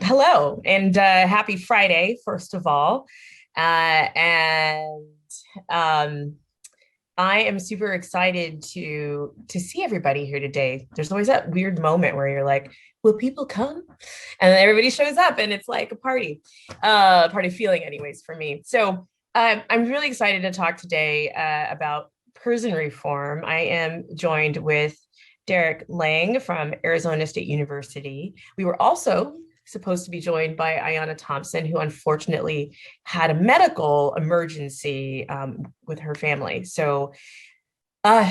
Hello and happy Friday, first of all. And um, I am super excited to see everybody here today. There's always that weird moment where you're like, will people come? And then everybody shows up and it's like a party feeling anyways for me. So I'm really excited to talk today about prison reform. I am joined with Derek Lange from Arizona State University. We were also supposed to be joined by Ayanna Thompson, who unfortunately had a medical emergency with her family. So uh,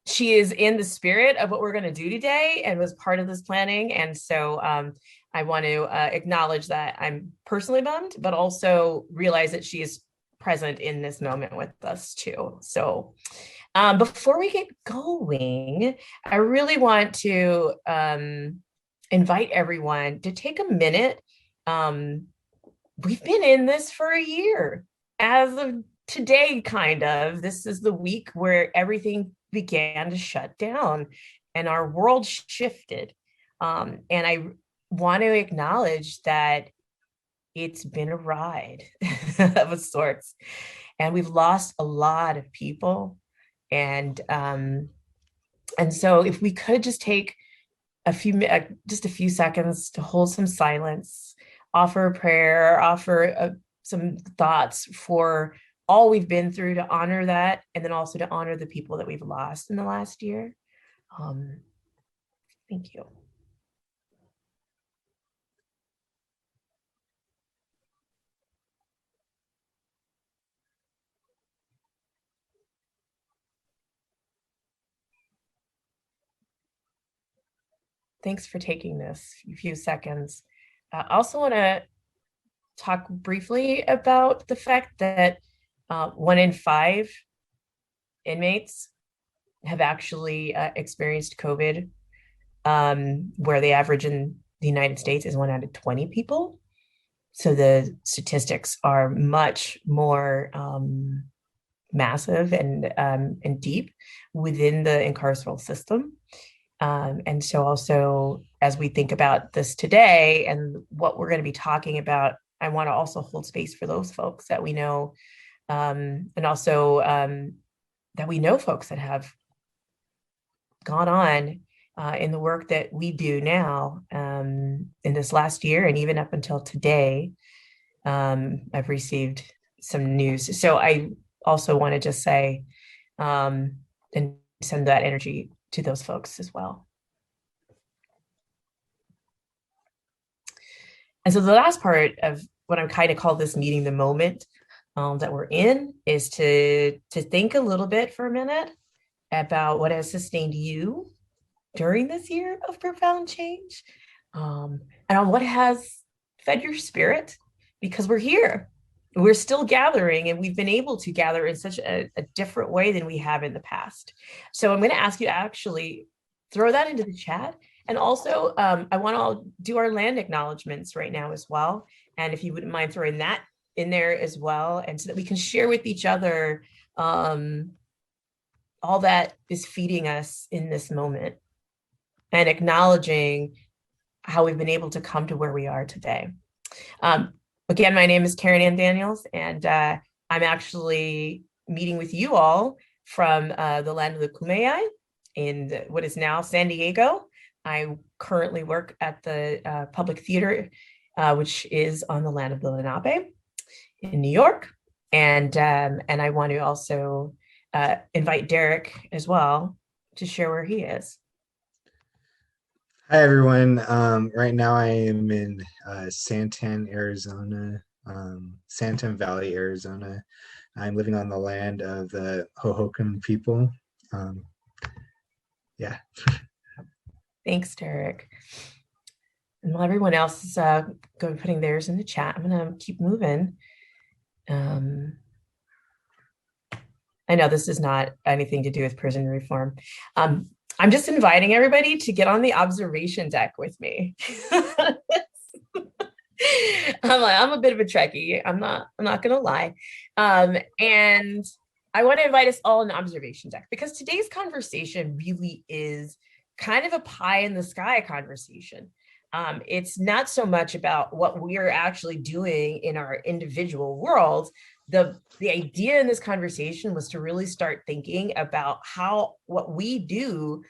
she is in the spirit of what we're going to do today and was part of this planning. And so I want to acknowledge that I'm personally bummed, but also realize that she is present in this moment with us too. So before we get going, I really want to invite everyone to take a minute. We've been in this for a year. As of today, kind of, this is the week where everything began to shut down and our world shifted. And I want to acknowledge that it's been a ride of a sorts. And we've lost a lot of people. And so if we could just take just a few seconds to hold some silence, offer a prayer, offer some thoughts for all we've been through, to honor that, and then also to honor the people that we've lost in the last year. Thank you. Thanks for taking this few seconds. I also want to talk briefly about the fact that 1 in 5 inmates have actually experienced COVID, where the average in the United States is 1 out of 20 people. So the statistics are much more massive and deep within the incarceral system. And so also, as we think about this today and what we're going to be talking about, I want to also hold space for those folks that we know, and also that we know folks that have gone on in the work that we do now in this last year and even up until today. I've received some news. So I also want to just say and send that energy to those folks as well. And so the last part of what I'm kind of call this meeting the moment that we're in is to think a little bit for a minute about what has sustained you during this year of profound change, and on what has fed your spirit, because we're here. We're still gathering, and we've been able to gather in such a different way than we have in the past. So I'm going to ask you to actually throw that into the chat. And also, I want to do our land acknowledgements right now as well. And if you wouldn't mind throwing that in there as well, and so that we can share with each other all that is feeding us in this moment and acknowledging how we've been able to come to where we are today. Again, my name is Karen Ann Daniels, and I'm actually meeting with you all from the land of the Kumeyaay in what is now San Diego. I currently work at the Public Theater, which is on the land of the Lenape in New York. And I want to also invite Derek as well to share where he is. Hi, everyone. Right now I am in Santan, Arizona, Santan Valley, Arizona. I'm living on the land of the Hohokam people. Yeah. Thanks, Derek. And while everyone else is putting theirs in the chat, I'm going to keep moving. I know this is not anything to do with prison reform. I'm just inviting everybody to get on the observation deck with me. I'm a bit of a Trekkie. I'm not gonna lie. And I want to invite us all on the observation deck, because today's conversation really is kind of a pie in the sky conversation. It's not so much about what we're actually doing in our individual worlds. The idea in this conversation was to really start thinking about how what we do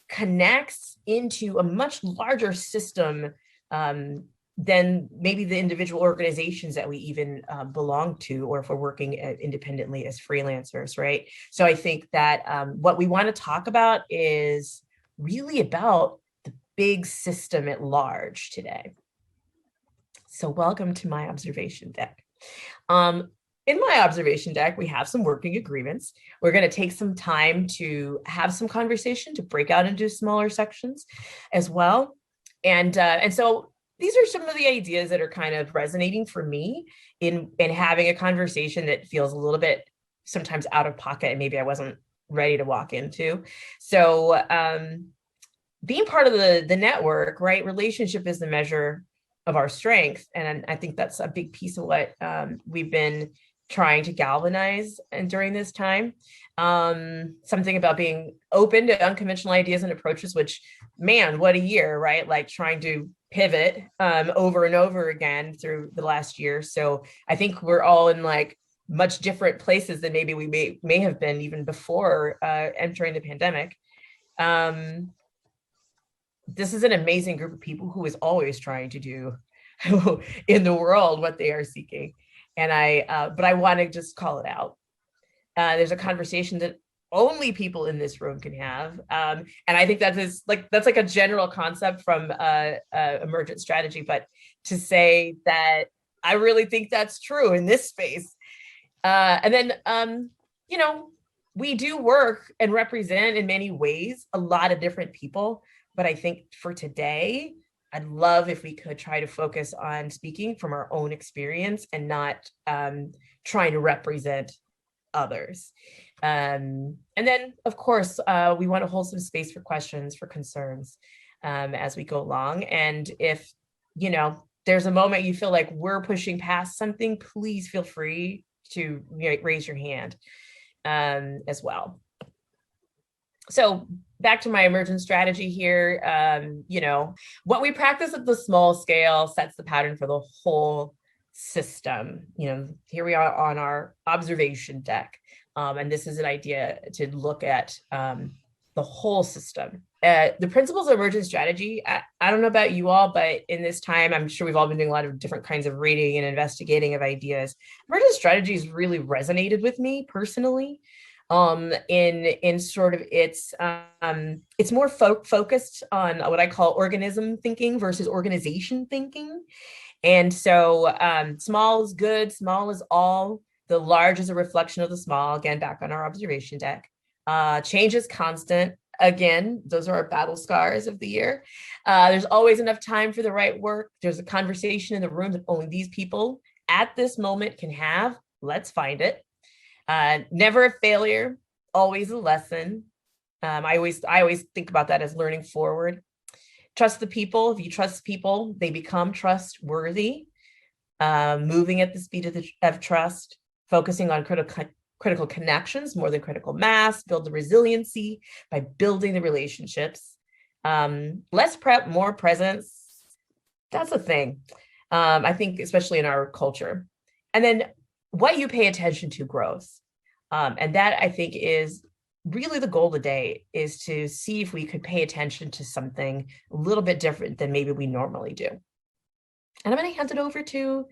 connects into a much larger system than maybe the individual organizations that we even belong to, or if we're working independently as freelancers, right? So I think that what we want to talk about is really about the big system at large today. So welcome to my observation deck. In my observation deck, we have some working agreements. We're going to take some time to have some conversation, to break out into smaller sections as well. And so these are some of the ideas that are kind of resonating for me in having a conversation that feels a little bit sometimes out of pocket and maybe I wasn't ready to walk into. So being part of the network, right? Relationship is the measure of our strength. And I think that's a big piece of what we've been trying to galvanize and during this time. Something about being open to unconventional ideas and approaches, which, man, what a year, right? Like trying to pivot over and over again through the last year. So I think we're all in like much different places than maybe we may have been even before entering the pandemic. This is an amazing group of people who is always trying to do in the world what they are seeking. And but I want to just call it out. There's a conversation that only people in this room can have. And I think that's like a general concept from emergent strategy, but to say that I really think that's true in this space. And then, we do work and represent in many ways a lot of different people. But I think for today, I'd love if we could try to focus on speaking from our own experience and not trying to represent others. And then, of course, we want to hold some space for questions, for concerns as we go along. And if, there's a moment you feel like we're pushing past something, please feel free to raise your hand as well. So back to my emergent strategy here, what we practice at the small scale sets the pattern for the whole system. Here we are on our observation deck. And this is an idea to look at the whole system. The principles of emergent strategy, I don't know about you all, but in this time, I'm sure we've all been doing a lot of different kinds of reading and investigating of ideas. Emergent strategies really resonated with me personally. In sort of it's more focused on what I call organism thinking versus organization thinking. And so small is good, small is all, the large is a reflection of the small, again, back on our observation deck. Change is constant. Again, those are our battle scars of the year. There's always enough time for the right work. There's a conversation in the room that only these people at this moment can have. Let's find it. Never a failure, always a lesson. I always think about that as learning forward. Trust the people. If you trust people, they become trustworthy. Moving at the speed of trust, focusing on critical connections more than critical mass, build the resiliency by building the relationships. Less prep, more presence. That's a thing. I think, especially in our culture. And then what you pay attention to grows. And that, I think, is really the goal today, is to see if we could pay attention to something a little bit different than maybe we normally do. And I'm going to hand it over to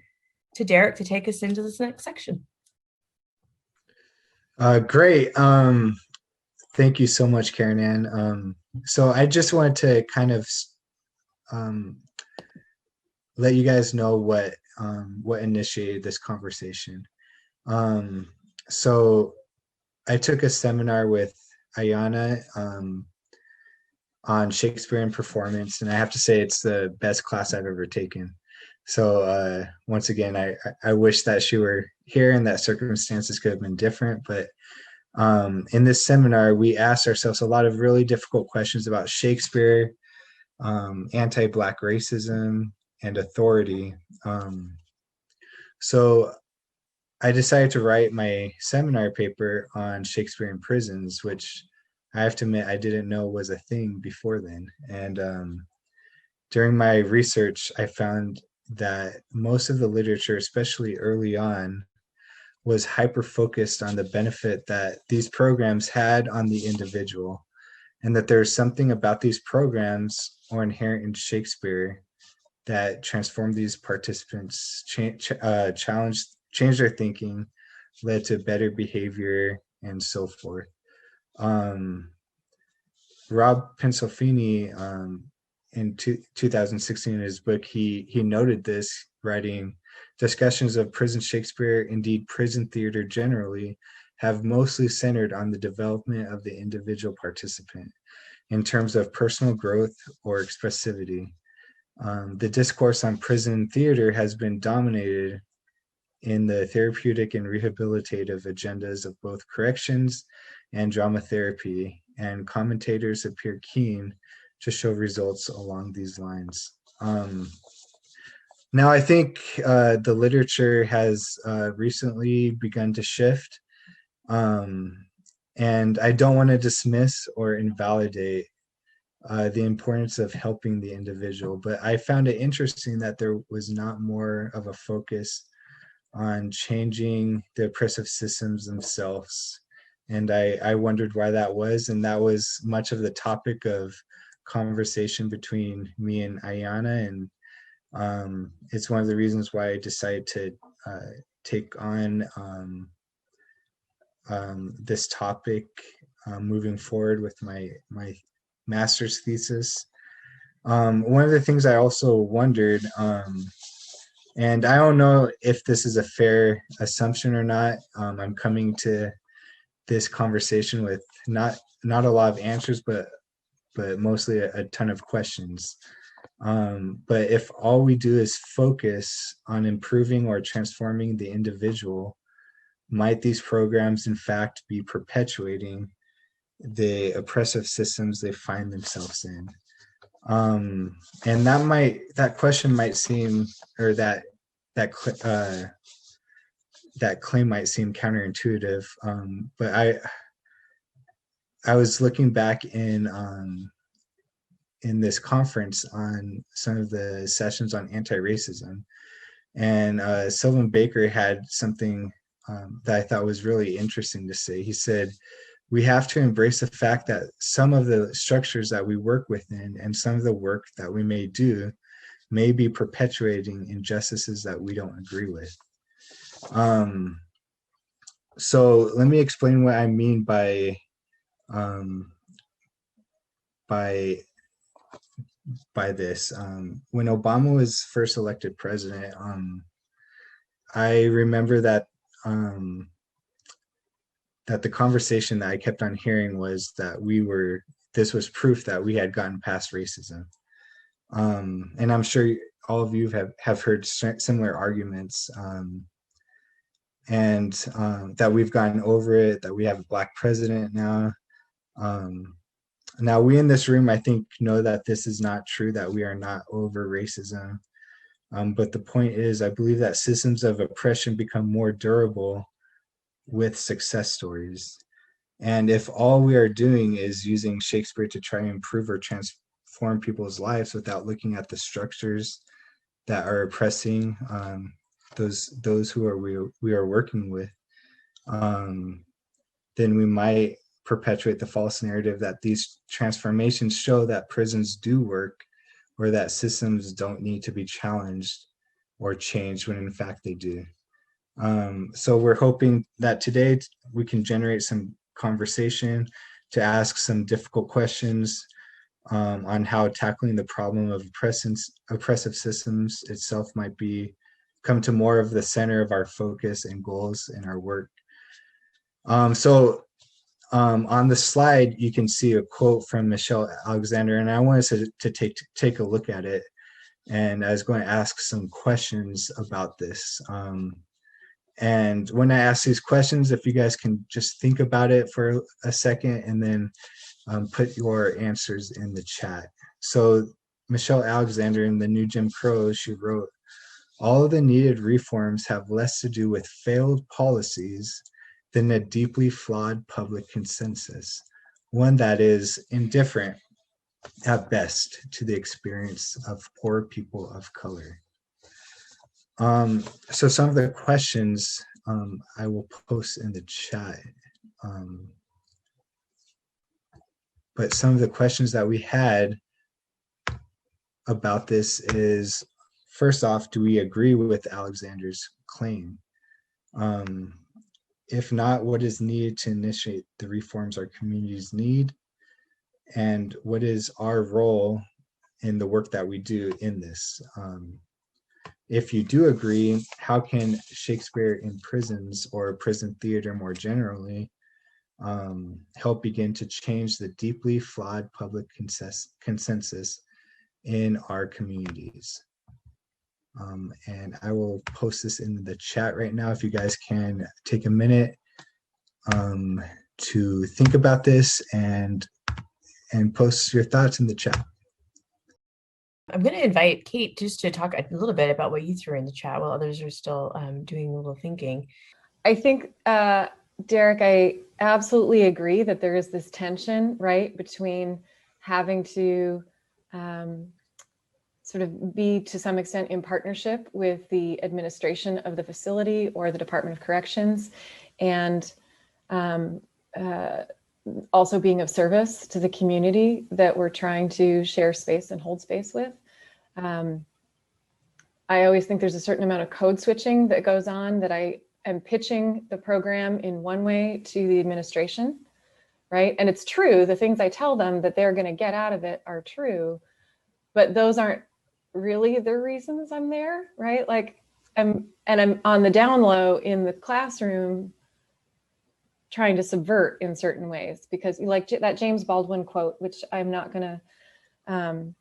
Derek to take us into this next section. Great. Thank you so much, Karen Ann. So I just wanted to kind of let you guys know what initiated this conversation. So I took a seminar with Ayana on Shakespeare and performance, and I have to say it's the best class I've ever taken. So once again, I wish that she were here and that circumstances could have been different. But in this seminar, we asked ourselves a lot of really difficult questions about Shakespeare, anti-Black racism, and authority. So I decided to write my seminar paper on Shakespeare in prisons, which I have to admit I didn't know was a thing before then. And during my research, I found that most of the literature, especially early on, was hyper focused on the benefit that these programs had on the individual, and that there's something about these programs or inherent in Shakespeare that transformed these participants, changed their thinking, led to better behavior, and so forth. Um, Rob Pensolfini, in 2016 in his book, he noted this, writing, discussions of prison Shakespeare, indeed prison theater generally, have mostly centered on the development of the individual participant in terms of personal growth or expressivity. The discourse on prison theater has been dominated in the therapeutic and rehabilitative agendas of both corrections and drama therapy, and commentators appear keen to show results along these lines. Now, I think the literature has recently begun to shift, and I don't want to dismiss or invalidate the importance of helping the individual, but I found it interesting that there was not more of a focus on changing the oppressive systems themselves. And I wondered why that was. And that was much of the topic of conversation between me and Ayana. And it's one of the reasons why I decided to take on this topic moving forward with my master's thesis. One of the things I also wondered, and I don't know if this is a fair assumption or not. I'm coming to this conversation with not a lot of answers, but mostly a ton of questions. But if all we do is focus on improving or transforming the individual, might these programs in fact be perpetuating the oppressive systems they find themselves in? And that question might seem, or that claim might seem counterintuitive. But I was looking back in this conference on some of the sessions on anti-racism, and Sylvan Baker had something that I thought was really interesting to say. He said, we have to embrace the fact that some of the structures that we work within and some of the work that we may do may be perpetuating injustices that we don't agree with. So let me explain what I mean by this. When Obama was first elected president, I remember that the conversation that I kept on hearing was that this was proof that we had gotten past racism. And I'm sure all of you have heard similar arguments, and that we've gotten over it, that we have a Black president now. Now, we in this room, I think, know that this is not true, that we are not over racism. But the point is, I believe that systems of oppression become more durable with success stories. And if all we are doing is using Shakespeare to try and improve or transform people's lives without looking at the structures that are oppressing those who we are working with, then we might perpetuate the false narrative that these transformations show that prisons do work, or that systems don't need to be challenged or changed, when in fact they do. So we're hoping that today we can generate some conversation to ask some difficult questions on how tackling the problem of oppressive systems itself might come to more of the center of our focus and goals in our work. So on the slide, you can see a quote from Michelle Alexander, and I wanted to take a look at it. And I was going to ask some questions about this. And when I ask these questions, if you guys can just think about it for a second and then put your answers in the chat. So Michelle Alexander, in The New Jim Crow, she wrote, all of the needed reforms have less to do with failed policies than a deeply flawed public consensus, one that is indifferent at best to the experience of poor people of color. So some of the questions I will post in the chat. But some of the questions that we had about this is, first off, do we agree with Alexander's claim? If not, what is needed to initiate the reforms our communities need? And what is our role in the work that we do in this? If you do agree, how can Shakespeare in prisons or prison theater more generally help begin to change the deeply flawed public consensus in our communities? And I will post this in the chat right now if you guys can take a minute to think about this and post your thoughts in the chat. I'm going to invite Kate just to talk a little bit about what you threw in the chat while others are still doing a little thinking. I think, Derek, I absolutely agree that there is this tension, right, between having to sort of be to some extent in partnership with the administration of the facility or the Department of Corrections, and also being of service to the community that we're trying to share space and hold space with. I always think there's a certain amount of code switching that goes on, that I am pitching the program in one way to the administration, right? And it's true, the things I tell them that they're going to get out of it are true, but those aren't really the reasons I'm there, right? Like I'm on the down low in the classroom trying to subvert in certain ways, because like that James Baldwin quote, which I'm not going to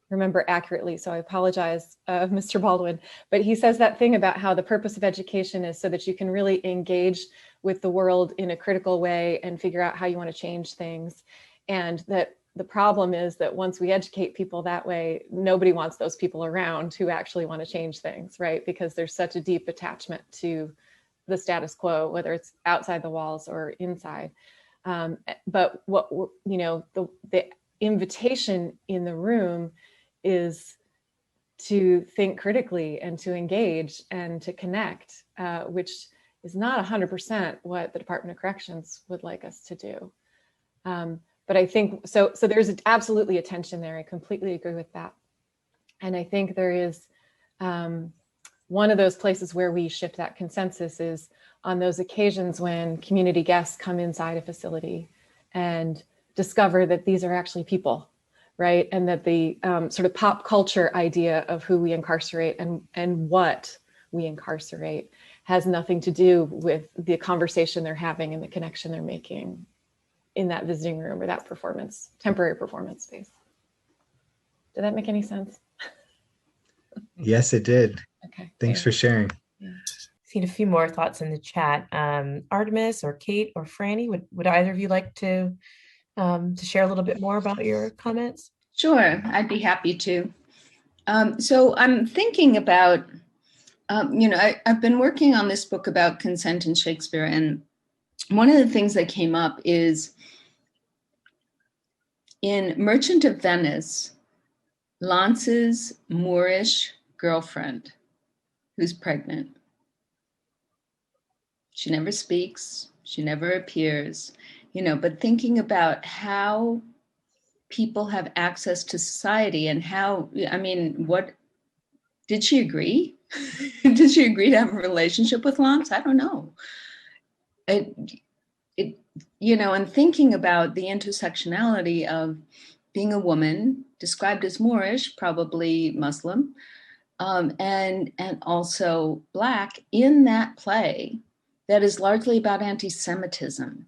remember accurately, so I apologize, Mr. Baldwin, but he says that thing about how the purpose of education is so that you can really engage with the world in a critical way and figure out how you want to change things. And that the problem is that once we educate people that way, nobody wants those people around who actually want to change things, right? Because there's such a deep attachment to the status quo, whether it's outside the walls or inside. But what, you know, the invitation in the room is to think critically and to engage and to connect, which is not 100% what the Department of Corrections would like us to do. But I think, so there's absolutely a tension there. I completely agree with that. And I think there is one of those places where we shift that consensus is on those occasions when community guests come inside a facility and discover that these are actually people, right? And that the sort of pop culture idea of who we incarcerate and what we incarcerate has nothing to do with the conversation they're having and the connection they're making in that visiting room or that performance, temporary performance space. Did that make any sense? Yes, it did. Okay. Thanks for sharing. Yeah. Seen a few more thoughts in the chat. Artemis or Kate or Franny, would either of you like to share a little bit more about your comments? Sure, I'd be happy to. So I'm thinking about, I've been working on this book about consent in Shakespeare, and one of the things that came up is in Merchant of Venice, Lance's Moorish girlfriend, who's pregnant. She never speaks, she never appears, but thinking about how people have access to society and how, what, did she agree? Did she agree to have a relationship with Lance? I don't know. And thinking about the intersectionality of being a woman, described as Moorish, probably Muslim, and also Black in that play that is largely about anti-Semitism.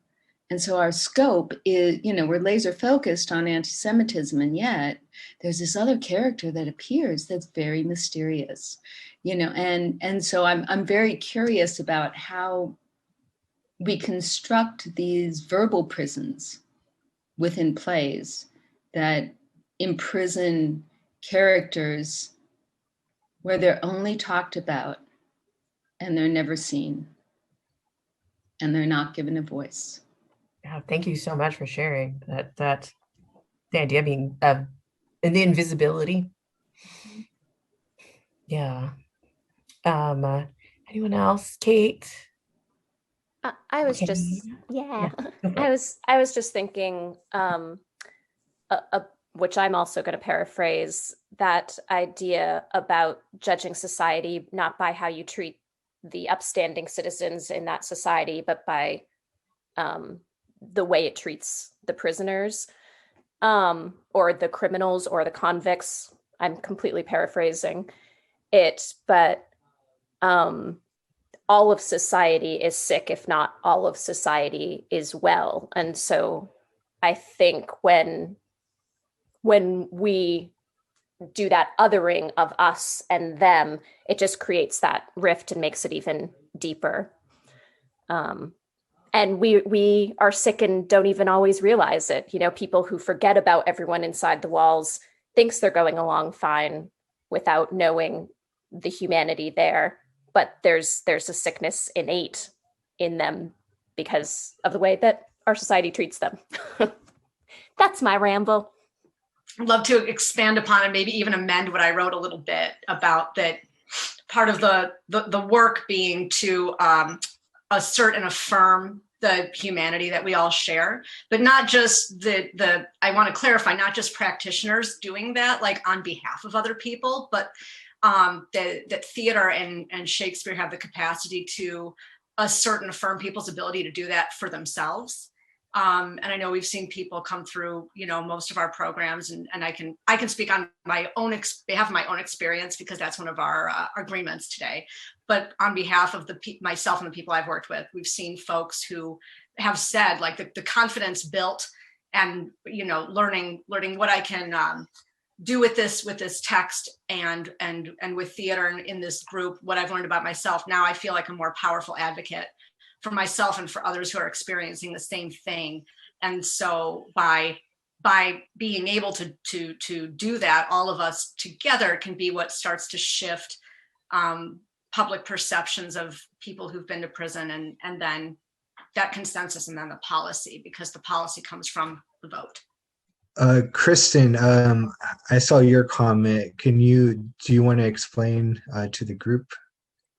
And so our scope is, we're laser focused on anti-Semitism, and yet there's this other character that appears that's very mysterious, and so I'm very curious about how we construct these verbal prisons within plays that imprison characters where they're only talked about and they're never seen and they're not given a voice. Yeah, thank you so much for sharing that. the idea being and the invisibility. Yeah. Anyone else? Kate? I was Okay. just, Yeah, yeah, go for it. I was just thinking, which I'm also going to paraphrase, that idea about judging society not by how you treat the upstanding citizens in that society, but by the way it treats the prisoners, or the criminals or the convicts. I'm completely paraphrasing it, but all of society is sick, if not all of society is well. And so I think when we do that othering of us and them, it just creates that rift and makes it even deeper. And we are sick and don't even always realize it. You know, people who forget about everyone inside the walls thinks they're going along fine without knowing the humanity there. But there's a sickness innate in them because of the way that our society treats them. That's my ramble. I'd love to expand upon and maybe even amend what I wrote a little bit about that. Part of the work being to assert and affirm the humanity that we all share, but not just I want to clarify, not just practitioners doing that like on behalf of other people, but that theater and Shakespeare have the capacity to assert and affirm people's ability to do that for themselves. And I know we've seen people come through, most of our programs, and I can speak on my own behalf of my own experience because that's one of our agreements today. But on behalf of myself and the people I've worked with, we've seen folks who have said like the confidence built, and learning what I can do with this text and with theater and in this group, what I've learned about myself. Now I feel like a more powerful advocate for myself and for others who are experiencing the same thing. And so by being able to do that, all of us together can be what starts to shift public perceptions of people who've been to prison, and then that consensus, and then the policy, because the policy comes from the vote. Kristen, I saw your comment. Do you want to explain to the group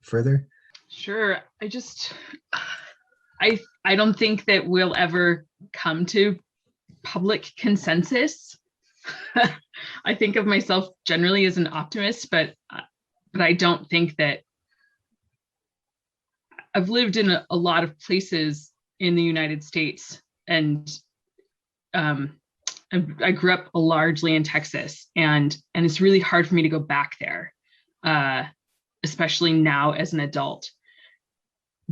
further? Sure. I don't think that we'll ever come to public consensus. I think of myself generally as an optimist, but I don't think that I've lived in a lot of places in the United States, and I grew up largely in Texas, and it's really hard for me to go back there, especially now as an adult,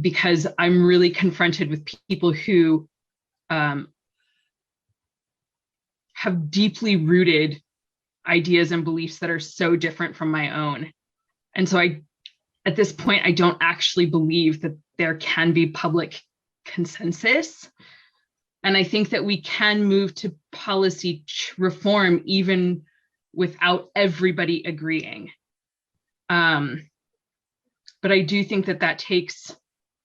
because I'm really confronted with people who have deeply rooted ideas and beliefs that are so different from my own. And so at this point, I don't actually believe that there can be public consensus. And I think that we can move to policy reform even without everybody agreeing. But I do think that takes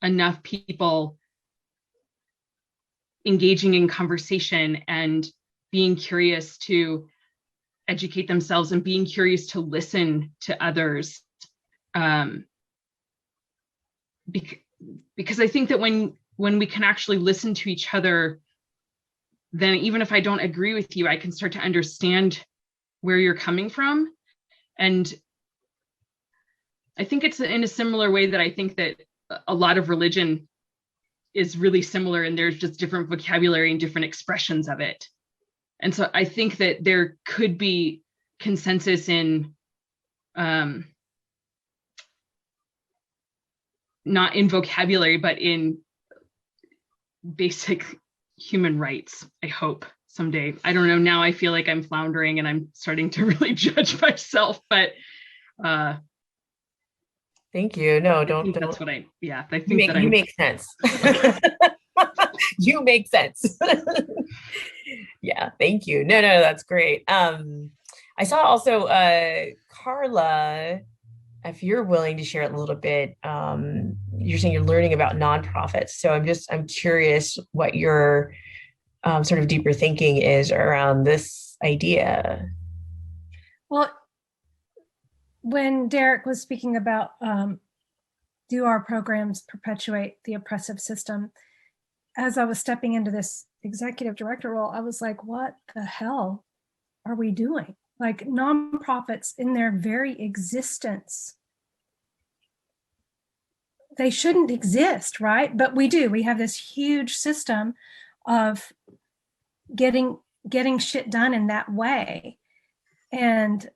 enough people engaging in conversation and being curious to educate themselves and being curious to listen to others. Because I think that when we can actually listen to each other, then even if I don't agree with you, I can start to understand where you're coming from. And I think it's in a similar way that I think that a lot of religion is really similar, and there's just different vocabulary and different expressions of it. And so I think that there could be consensus in, not in vocabulary, but in basic human rights, I hope someday. I don't know, now I feel like I'm floundering and I'm starting to really judge myself, but thank you. No, don't. That's what I think you make sense. You make sense. Yeah, thank you. No, that's great. I saw also Carla, if you're willing to share a little bit, you're saying you're learning about nonprofits. So I'm curious what your sort of deeper thinking is around this idea. Well, when Derek was speaking about do our programs perpetuate the oppressive system, as I was stepping into this executive director role, I was like, what the hell are we doing? Like, nonprofits in their very existence, they shouldn't exist, right? But we do. We have this huge system of getting shit done in that way. And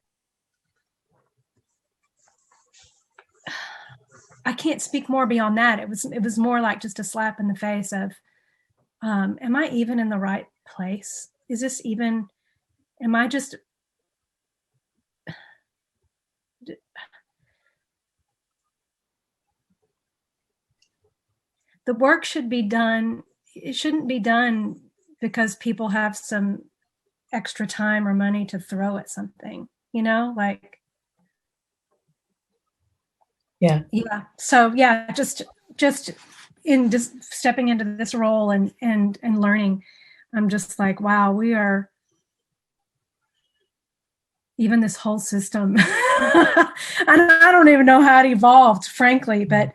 I can't speak more beyond that. It was more like just a slap in the face of, am I even in the right place? Is this even, am I just, the work should be done. It shouldn't be done because people have some extra time or money to throw at something, like. Yeah. So yeah, just in just stepping into this role and learning, I'm just like, wow, we are, even this whole system. And I don't even know how it evolved, frankly, but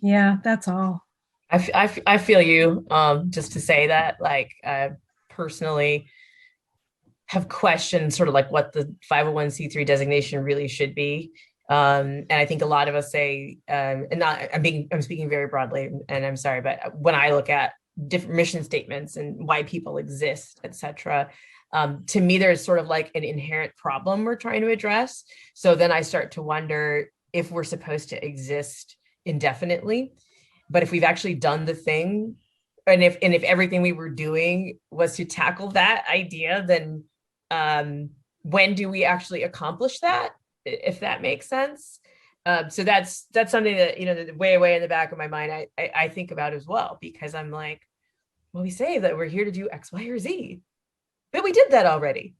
yeah, that's all. I feel you. Just to say that, like, personally have questioned sort of like what the 501c3 designation really should be. And I think a lot of us say, and I'm speaking very broadly, and I'm sorry, but when I look at different mission statements and why people exist, et cetera, to me, there's sort of like an inherent problem we're trying to address. So then I start to wonder if we're supposed to exist indefinitely, but if we've actually done the thing, and if everything we were doing was to tackle that idea, then when do we actually accomplish that, if that makes sense? So that's something that, way in the back of my mind, I think about as well, because I'm like, well, we say that we're here to do X, Y, or Z, but we did that already.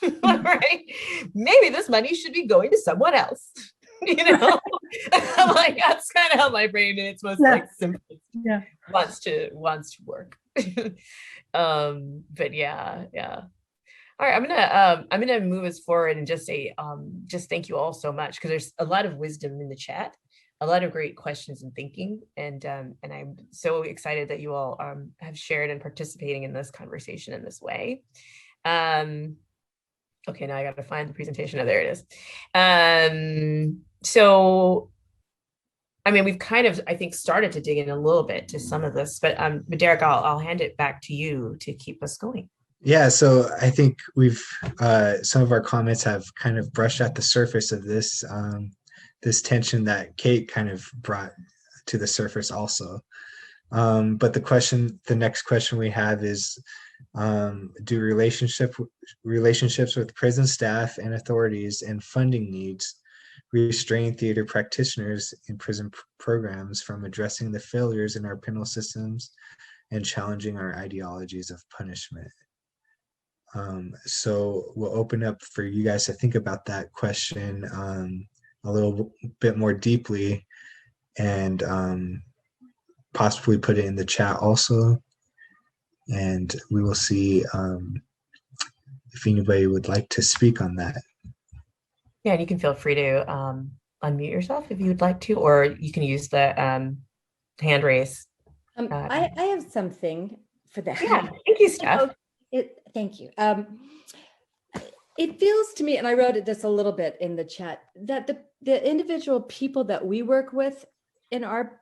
Right? Maybe this money should be going to someone else. I'm like, that's kind of how my brain in its most like simple wants to work. But yeah. All right, I'm gonna move us forward and just say just thank you all so much, because there's a lot of wisdom in the chat, a lot of great questions and thinking, and I'm so excited that you all have shared and participating in this conversation in this way. Okay, now I got to find the presentation. Oh, there it is. So, I mean, we've kind of, I think, started to dig in a little bit to some of this, but Derek, I'll hand it back to you to keep us going. Yeah, so I think we've some of our comments have kind of brushed at the surface of this this tension that Kate kind of brought to the surface also. But the next question we have is, do relationships with prison staff and authorities and funding needs restrain theater practitioners in prison programs from addressing the failures in our penal systems and challenging our ideologies of punishment? So we'll open up for you guys to think about that question a little bit more deeply, and possibly put it in the chat also. And we will see if anybody would like to speak on that. Yeah, and you can feel free to unmute yourself if you would like to, or you can use the hand raise. I have something for that. Yeah, thank you, Steph. Thank you. It feels to me, and I wrote this a little bit in the chat, that the individual people that we work with in our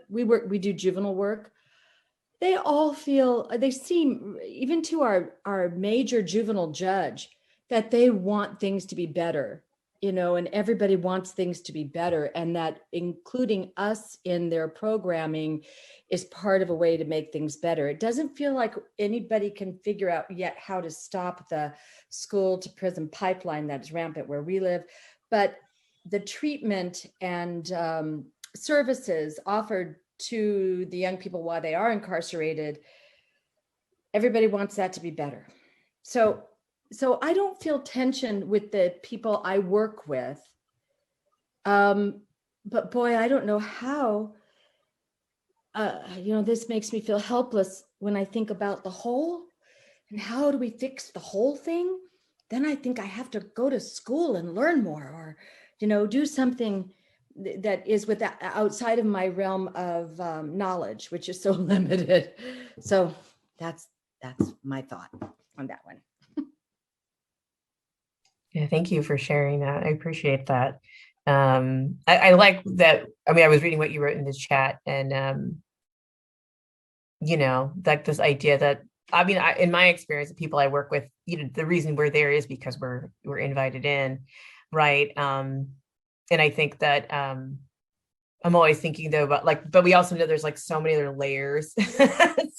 we do juvenile work, they all they seem, even to our major juvenile judge, that they want things to be better, and everybody wants things to be better, and that including us in their programming is part of a way to make things better. It doesn't feel like anybody can figure out yet how to stop the school to prison pipeline that is rampant where we live, but the treatment and services offered to the young people while they are incarcerated, everybody wants that to be better. So I don't feel tension with the people I work with, but boy, I don't know how this makes me feel helpless when I think about the whole and how do we fix the whole thing? Then I think I have to go to school and learn more, or, do something that is outside of my realm of knowledge, which is so limited. So that's my thought on that one. Yeah, thank you for sharing that. I appreciate that. I like that. I mean, I was reading what you wrote in the chat, and like this idea that, I mean, in my experience, the people I work with, the reason we're there is because we're invited in, right? And I think that I'm always thinking though about but we also know there's like so many other layers to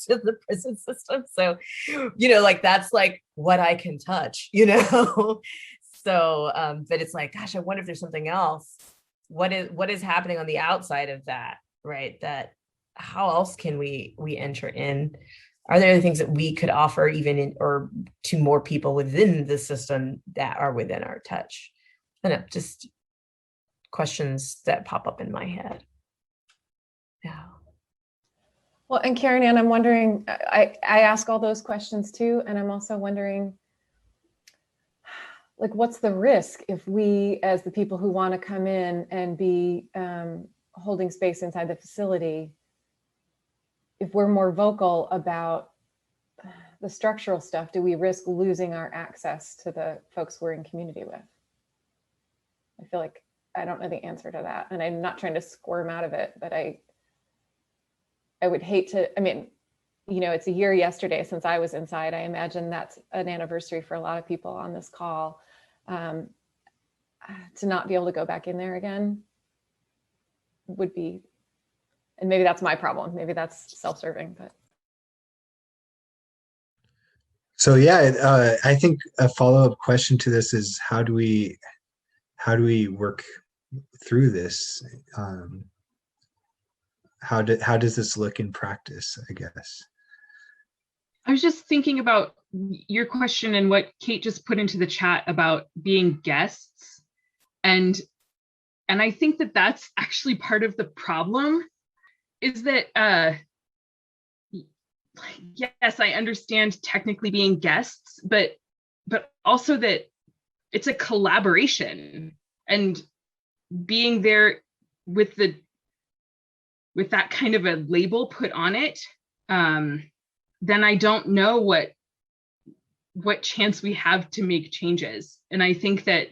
the prison system. So, that's like what I can touch, So, but it's like, gosh, I wonder if there's something else. What is happening on the outside of that, right? That how else can we enter in? Are there other things that we could offer even or to more people within the system that are within our touch? And just questions that pop up in my head. Yeah. Well, and Karen Ann, I'm wondering, I ask all those questions too, and I'm also wondering, what's the risk if we, as the people who want to come in and be holding space inside the facility, if we're more vocal about the structural stuff, do we risk losing our access to the folks we're in community with? I feel like I don't know the answer to that, and I'm not trying to squirm out of it, but I would hate to, I mean, it's a year yesterday since I was inside. I imagine that's an anniversary for a lot of people on this call. To not be able to go back in there again would be, and maybe that's my problem. Maybe that's self-serving, but. So yeah, I think a follow-up question to this is how do we work through this? How does this look in practice, I guess? I was just thinking about your question and what Kate just put into the chat about being guests. And I think that that's actually part of the problem, is that, yes, I understand technically being guests, but also that it's a collaboration, and being there with that kind of a label put on it, then I don't know what chance we have to make changes. And I think that,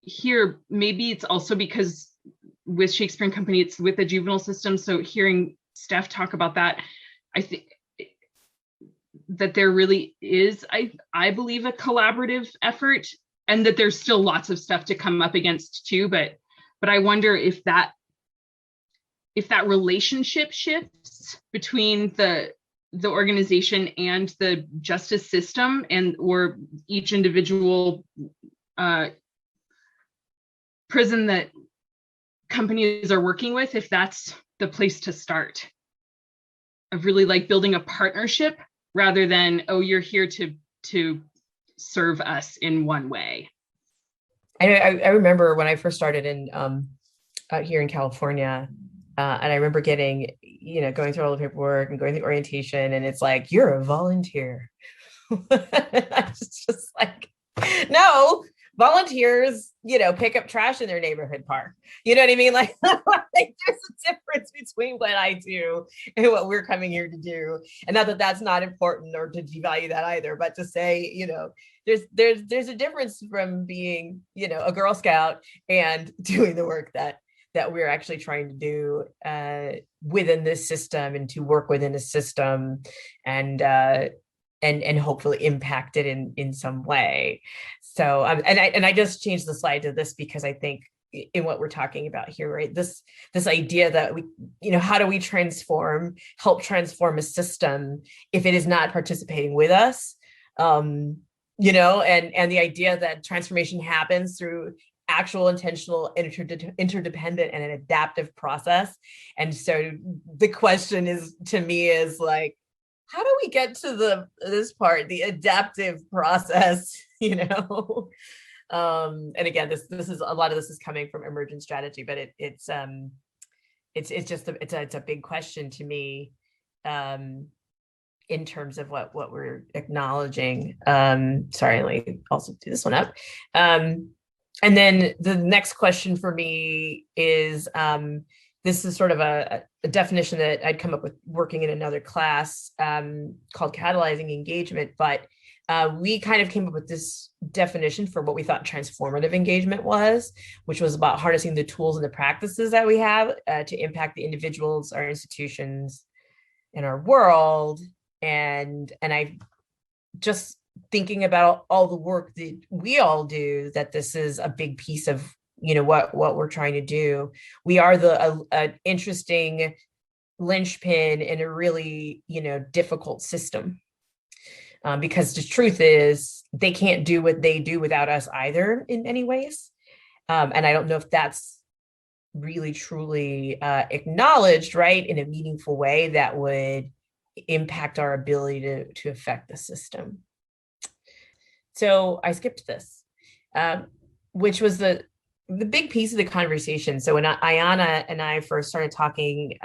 here, maybe it's also because with Shakespeare and Company, it's with the juvenile system. So hearing Steph talk about that, I think that there really is, I believe, a collaborative effort, and that there's still lots of stuff to come up against too. But I wonder if that relationship shifts between the organization and the justice system, or each individual prison that companies are working with, if that's the place to start, of really building a partnership rather than, oh, you're here to serve us in one way. I remember when I first started out here in California, and I remember getting, going through all the paperwork and going through orientation, and it's like, you're a volunteer. I was just like, no, volunteers, pick up trash in their neighborhood park. You know what I mean? Like, there's a difference between what I do and what we're coming here to do. And not that that's not important or to devalue that either, but to say, there's a difference from being, a Girl Scout and doing the work that we're actually trying to do within this system, and to work within a system and hopefully impact it in some way. So, and I just changed the slide to this because I think in what we're talking about here, right? This idea that we, how do we help transform a system if it is not participating with us? And the idea that transformation happens through actual, intentional, interdependent, and an adaptive process. And so the question to me is like, how do we get to this part, the adaptive process, And again, this is a lot of this is coming from emergent strategy, but it's just it's a big question to me, in terms of what we're acknowledging. Sorry, let me also do this one up. And then the next question for me is, this is sort of a definition that I'd come up with working in another class, called catalyzing engagement, but we kind of came up with this definition for what we thought transformative engagement was, which was about harnessing the tools and the practices that we have to impact the individuals, our institutions, and our world. And I just thinking about all the work that we all do, that this is a big piece of, what we're trying to do. We are an interesting linchpin in a really, difficult system. Because the truth is they can't do what they do without us either in many ways. And I don't know if that's really truly acknowledged, right, in a meaningful way that would impact our ability to affect the system. So I skipped this, which was the big piece of the conversation. So when Ayana and I first started talking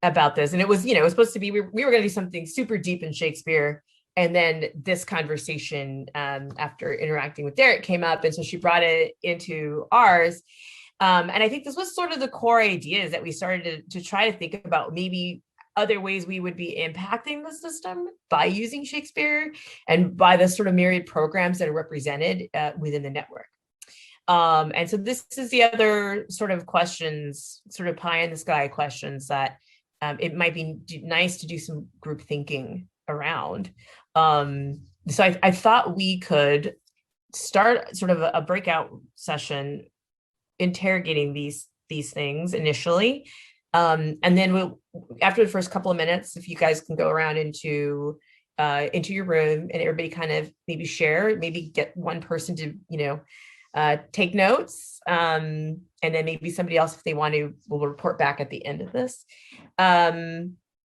about this, and it was, it was supposed to be, we were going to do something super deep in Shakespeare. And then this conversation, after interacting with Derek, came up. And so she brought it into ours. And I think this was sort of the core ideas that we started to try to think about, maybe other ways we would be impacting the system by using Shakespeare and by the sort of myriad programs that are represented within the network. And so this is the other sort of questions, sort of pie in the sky questions that it might be nice to do some group thinking around. So I thought we could start sort of a breakout session interrogating these things initially. And then after the first couple of minutes, if you guys can go around into your room and everybody kind of maybe share, maybe get one person to, take notes. And then maybe somebody else, if they want to, will report back at the end of this.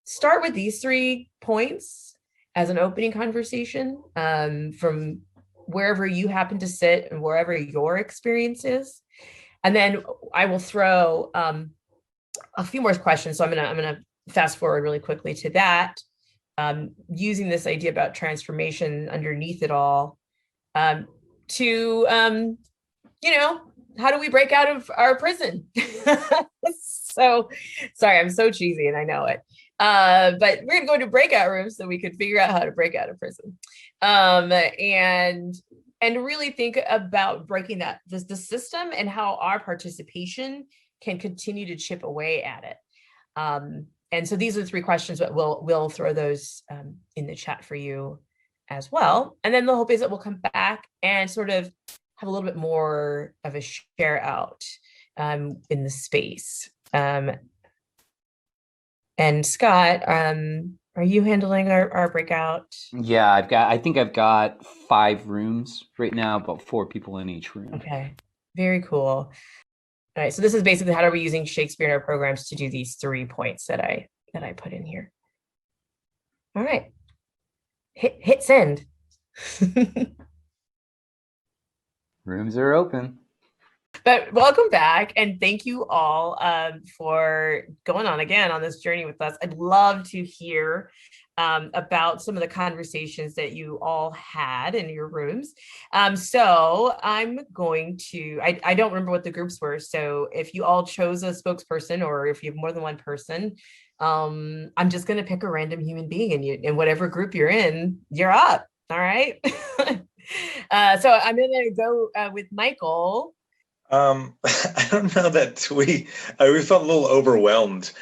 Start with these 3 points as an opening conversation, from wherever you happen to sit and wherever your experience is. And then I will throw a few more questions. So I'm gonna fast forward really quickly to that, using this idea about transformation underneath it all, to how do we break out of our prison? So sorry, I'm so cheesy and I know it. But we're gonna go to breakout rooms so we could figure out how to break out of prison, and really think about breaking the system and how our participation can continue to chip away at it. And so these are the 3 questions, but we'll throw those in the chat for you as well. And then the hope is that we'll come back and sort of have a little bit more of a share out in the space. And Scott, are you handling our breakout? Yeah, I think I've got 5 rooms right now, about 4 people in each room. Okay, very cool. All right, so this is basically how are we using Shakespeare in our programs to do these 3 points that I put in here. All right, hit send. Rooms are open. But welcome back, and thank you all for going on again on this journey with us. I'd love to hear about some of the conversations that you all had in your rooms. So I'm going to, I don't remember what the groups were. So if you all chose a spokesperson, or if you have more than one person, I'm just going to pick a random human being, and in whatever group you're in, you're up. All right. So I'm going to go with Michael. I don't know that we felt a little overwhelmed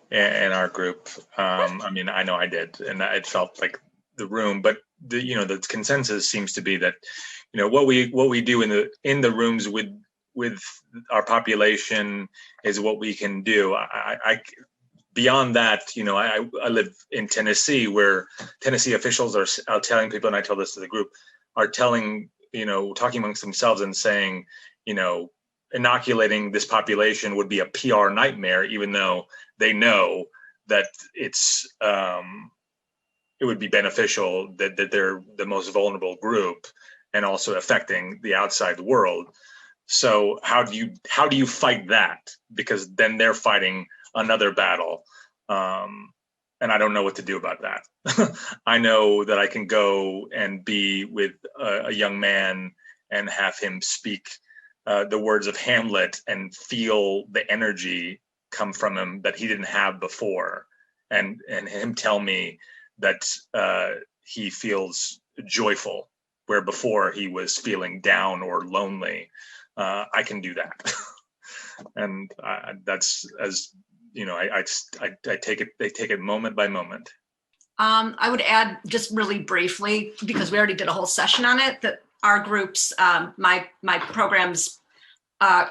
in our group. I mean, I know I did, and it felt like the room, but the consensus seems to be that, what we do in the rooms with our population is what we can do. I beyond that, I live in Tennessee, where Tennessee officials are telling people, and I tell this to the group, are telling, talking amongst themselves and saying, inoculating this population would be a PR nightmare, even though they know that it would be beneficial, that they're the most vulnerable group, and also affecting the outside world. So how do you fight that? Because then they're fighting another battle. And I don't know what to do about that. I know that I can go and be with a young man and have him speak the words of Hamlet and feel the energy come from him that he didn't have before, and him tell me that he feels joyful where before he was feeling down or lonely. I can do that. And that's, as you know, I take it moment by moment. I would add just really briefly, because we already did a whole session on it, that our groups, my program's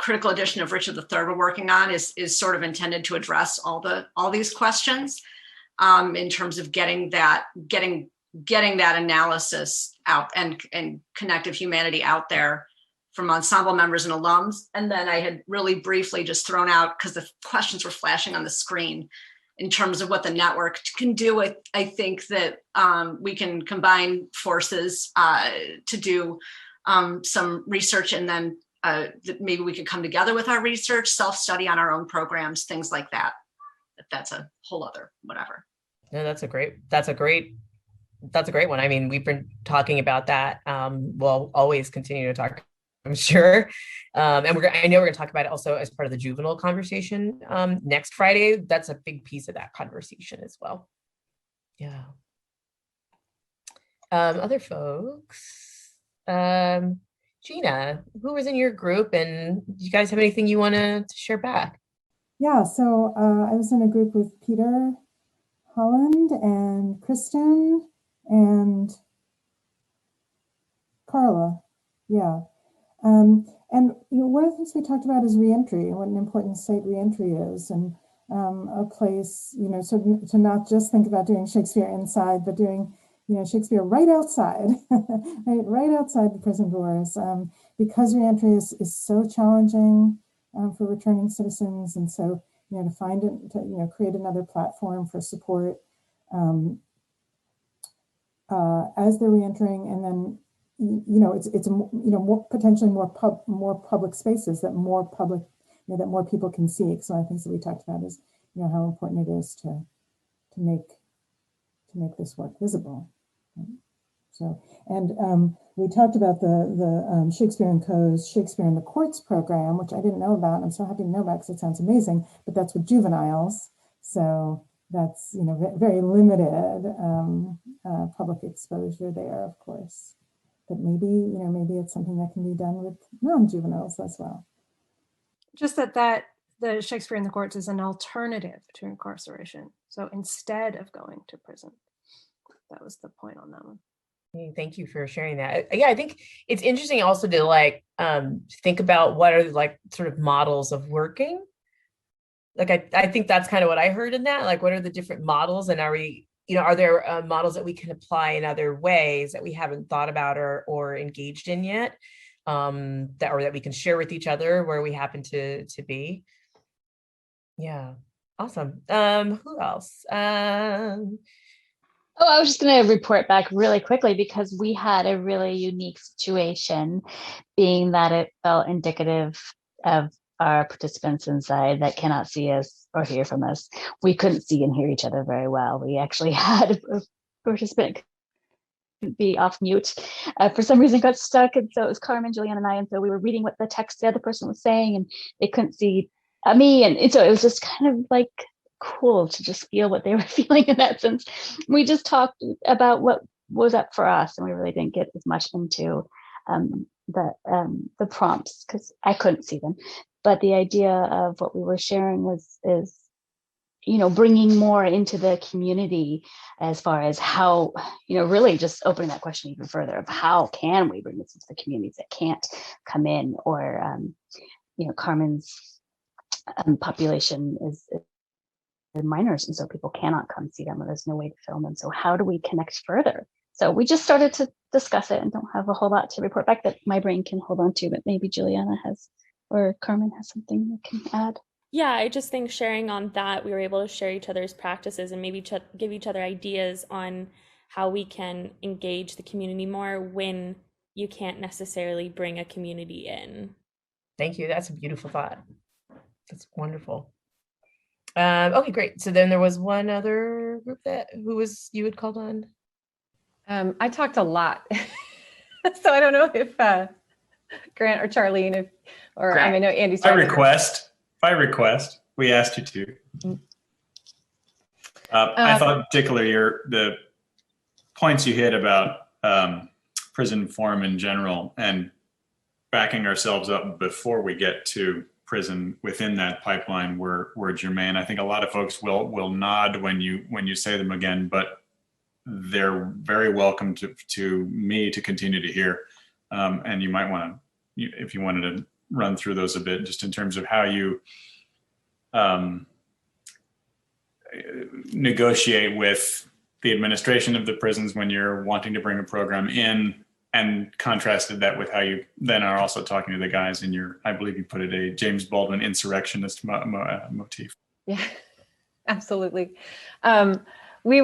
critical edition of Richard III we're working on is sort of intended to address all these questions in terms of getting that analysis out and connective humanity out there from ensemble members and alums. And then I had really briefly just thrown out, because the questions were flashing on the screen, in terms of what the network can do. I think that we can combine forces to do some research, and then maybe we could come together with our research, self-study on our own programs, things like that. That's a whole other whatever. No, that's a great one. I mean, we've been talking about that. We'll always continue to talk, I'm sure. And I know we're going to talk about it also as part of the juvenile conversation next Friday. That's a big piece of that conversation as well. Yeah. Other folks, Gina, who was in your group, and do you guys have anything you want to share back? Yeah, so I was in a group with Peter Holland and Kristen and Carla. Yeah. And one of the things we talked about is reentry, and what an important site reentry is, and a place, so to not just think about doing Shakespeare inside, but doing, Shakespeare right outside, right outside the prison doors, because reentry is so challenging for returning citizens, and so to find it, to create another platform for support as they're reentering, and then. It's more potentially more public spaces that more public, that more people can see. So I think that we talked about is, how important it is to make this work visible. Right? So, and we talked about the Shakespeare and Co's Shakespeare in the Courts program, which I didn't know about. I'm so happy to know about because it sounds amazing. But that's with juveniles, so that's very limited public exposure there, of course. But maybe it's something that can be done with non-juveniles as well. Just that the Shakespeare in the Courts is an alternative to incarceration. So instead of going to prison, that was the point on that one. Thank you for sharing that. Yeah, I think it's interesting also to think about what are sort of models of working. I think that's kind of what I heard in that. What are the different models, and are there models that we can apply in other ways that we haven't thought about or engaged in yet, that we can share with each other where we happen to be? Yeah, awesome. Who else? I was just going to report back really quickly, because we had a really unique situation, being that it felt indicative of our participants inside that cannot see us or hear from us. We couldn't see and hear each other very well. We actually had a participant be off mute for some reason, got stuck, and so it was Carmen, Julianne, and I, and so we were reading what the text the other person was saying, and they couldn't see me, and so it was just kind of cool to just feel what they were feeling in that sense. We just talked about what was up for us, and we really didn't get as much into the prompts because I couldn't see them. But the idea of what we were sharing is bringing more into the community, as far as how, really just opening that question even further of how can we bring this into the communities that can't come in, or Carmen's population is minors, and so people cannot come see them, or there's no way to film them. So how do we connect further? So we just started to discuss it, and don't have a whole lot to report back that my brain can hold on to, but maybe Juliana has, or Carmen has something that can add. Yeah, I just think sharing on that, we were able to share each other's practices and maybe give each other ideas on how we can engage the community more when you can't necessarily bring a community in. Thank you. That's a beautiful thought. That's wonderful. Okay, great. So then there was one other group you had called on. I talked a lot, so I don't know if Grant or Charlene, I know Andy's. By request, we asked you to. I thought particularly the points you hit about prison reform in general and backing ourselves up before we get to prison within that pipeline were germane. I think a lot of folks will nod when you say them again, but they're very welcome to me to continue to hear. And you might want to, if you wanted to run through those a bit, just in terms of how you negotiate with the administration of the prisons when you're wanting to bring a program in, and contrasted that with how you then are also talking to the guys in your, I believe you put it, a James Baldwin insurrectionist motif. Yeah, absolutely. We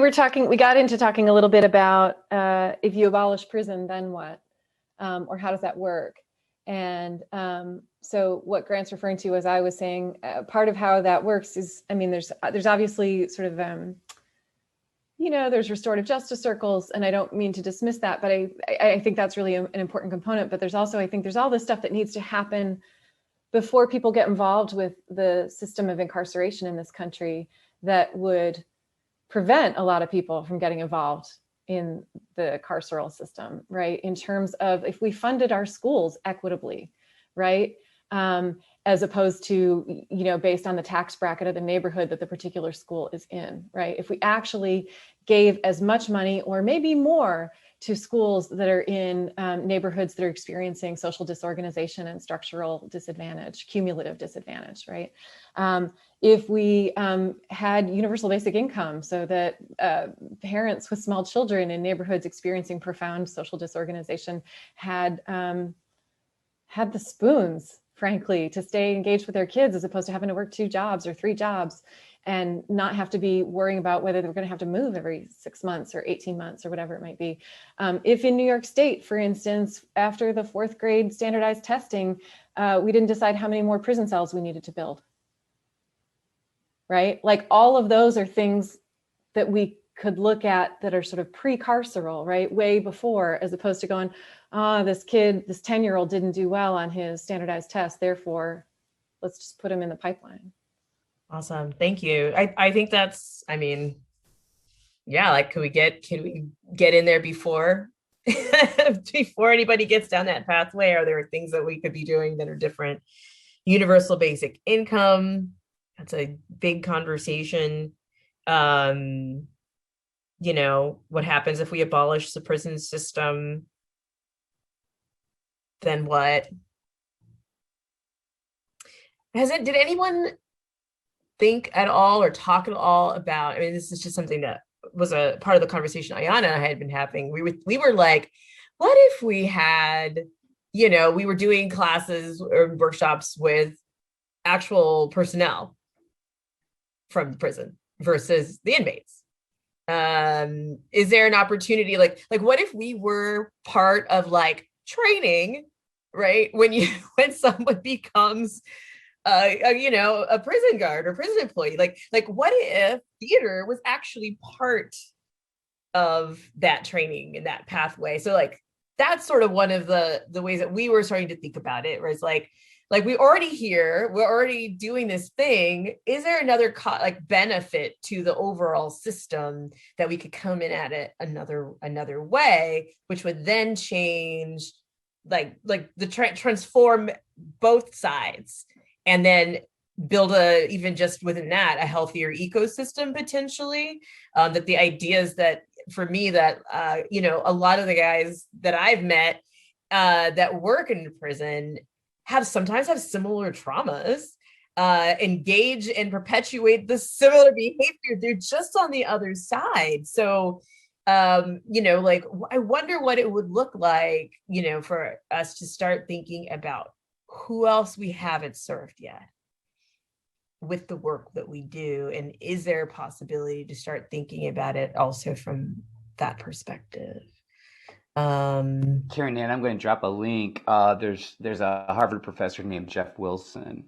got into talking a little bit about if you abolish prison, then what? Or how does that work? And so what Grant's referring to, as I was saying, part of how that works is, I mean, there's obviously sort of, there's restorative justice circles, and I don't mean to dismiss that, but I think that's really an important component. But there's also, I think there's all this stuff that needs to happen before people get involved with the system of incarceration in this country that would prevent a lot of people from getting involved in the carceral system, right? In terms of if we funded our schools equitably, right? As opposed to, based on the tax bracket of the neighborhood that the particular school is in, right? If we actually gave as much money or maybe more to schools that are in neighborhoods that are experiencing social disorganization and structural disadvantage, cumulative disadvantage, right? If we had universal basic income so that parents with small children in neighborhoods experiencing profound social disorganization had the spoons, frankly, to stay engaged with their kids as opposed to having to work 2 jobs or 3 jobs and not have to be worrying about whether they're going to have to move every 6 months or 18 months or whatever it might be. If in New York State, for instance, after the 4th grade standardized testing, we didn't decide how many more prison cells we needed to build, right? Like all of those are things that we could look at that are sort of pre-carceral, right? Way before, as opposed to going, this 10-year-old didn't do well on his standardized test, therefore, let's just put him in the pipeline. Awesome. Thank you. I think that's, like, could we get in there before anybody gets down that pathway? Are there things that we could be doing that are different? Universal basic income, that's a big conversation. What happens if we abolish the prison system? Then what? Did anyone think at all or talk at all about, this is just something that was a part of the conversation Ayana and I had been having. We were like, what if we had, we were doing classes or workshops with actual personnel from the prison versus the inmates? Is there an opportunity, like what if we were part of training, right? When someone becomes a prison guard or prison employee, like what if theater was actually part of that training and that pathway? So that's sort of one of the ways that we were starting to think about it, where it's like we're already doing this thing. Is there another benefit to the overall system that we could come in at it another way, which would then change, transform both sides, and then build even just within that, a healthier ecosystem potentially? That the idea is that, for me, that, a lot of the guys that I've met that work in prison sometimes have similar traumas, engage and perpetuate the similar behavior. They're just on the other side. So, I wonder what it would look like, for us to start thinking about who else we haven't served yet with the work that we do. And is there a possibility to start thinking about it also from that perspective? Karen, and I'm going to drop a link. There's a Harvard professor named Jeff Wilson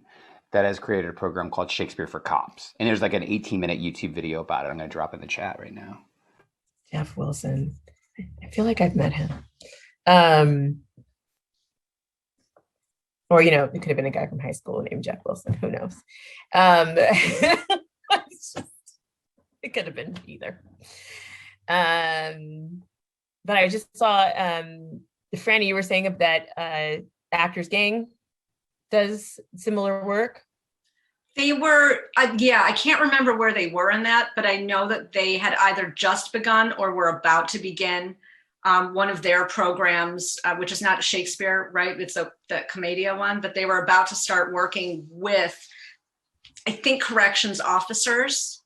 that has created a program called Shakespeare for Cops. And there's like an 18-minute YouTube video about it. I'm going to drop in the chat right now. Jeff Wilson. I feel like I've met him. Or, you know, it could have been a guy from high school named Jeff Wilson. Who knows? It could have been either. But I just saw, Franny, you were saying that Actors Gang does similar work. They were, yeah, I can't remember where they were in that, but I know that they had either just begun or were about to begin one of their programs, which is not Shakespeare, right? It's the Commedia one, but they were about to start working with, I think, corrections officers.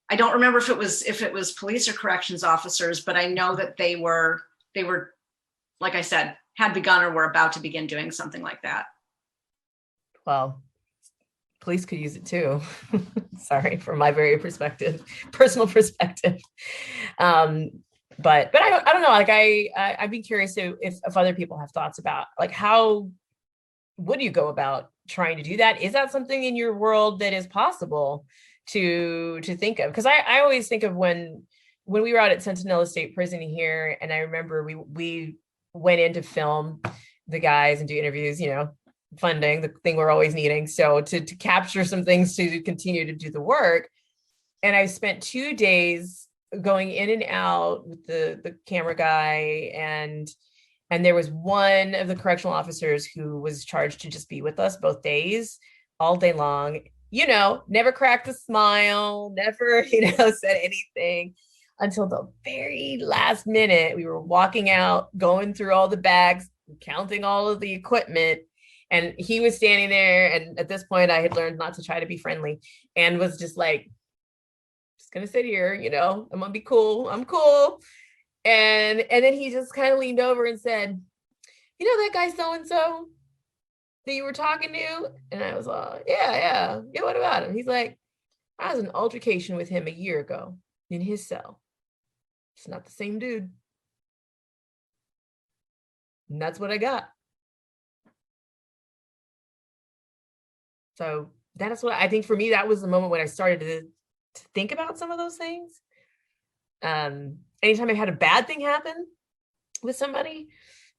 I don't remember if it was police or corrections officers, but I know that they were, like I said, had begun or were about to begin doing something like that. Well, police could use it too. Sorry, from my very personal perspective. But I don't know. Like I'd be curious if other people have thoughts about like how would you go about trying to do that? Is that something in your world that is possible to think of? Because I always think of when we were out at Sentinella State Prison here, and I remember we went in to film the guys and do interviews, you know, funding, the thing we're always needing. So to capture some things to continue to do the work. And I spent 2 days going in and out with the camera guy, and there was one of the correctional officers who was charged to just be with us both days, all day long. You know, never cracked a smile, never, you know, said anything until the very last minute. We were walking out, going through all the bags, counting all of the equipment, and he was standing there. And at this point, I had learned not to try to be friendly and was just like, just gonna sit here, you know, I'm gonna be cool. I'm cool. And then he just kind of leaned over and said, you know, that guy so-and-so that you were talking to? And I was like, yeah, what about him? He's like, I was in an altercation with him a year ago in his cell. It's not the same dude. And that's what I got. So that's what I think for me, that was the moment when I started to think about some of those things. Anytime I've had a bad thing happen with somebody,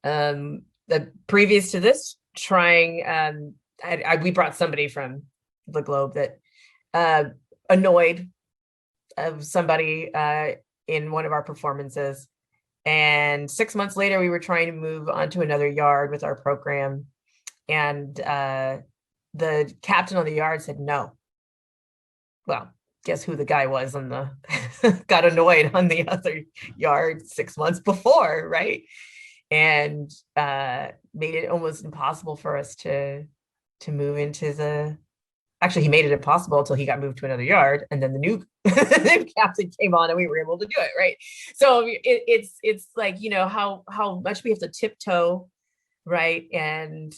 the previous to this, trying, we brought somebody from the Globe that annoyed of somebody in one of our performances. And 6 months later, we were trying to move on to another yard with our program. And the captain on the yard said no. Well, guess who the guy was on the got annoyed on the other yard 6 months before, right? And made it almost impossible for us to move into the. Actually, he made it impossible until he got moved to another yard, and then the new captain came on, and we were able to do it, right? So it's like, you know, how much we have to tiptoe, right? And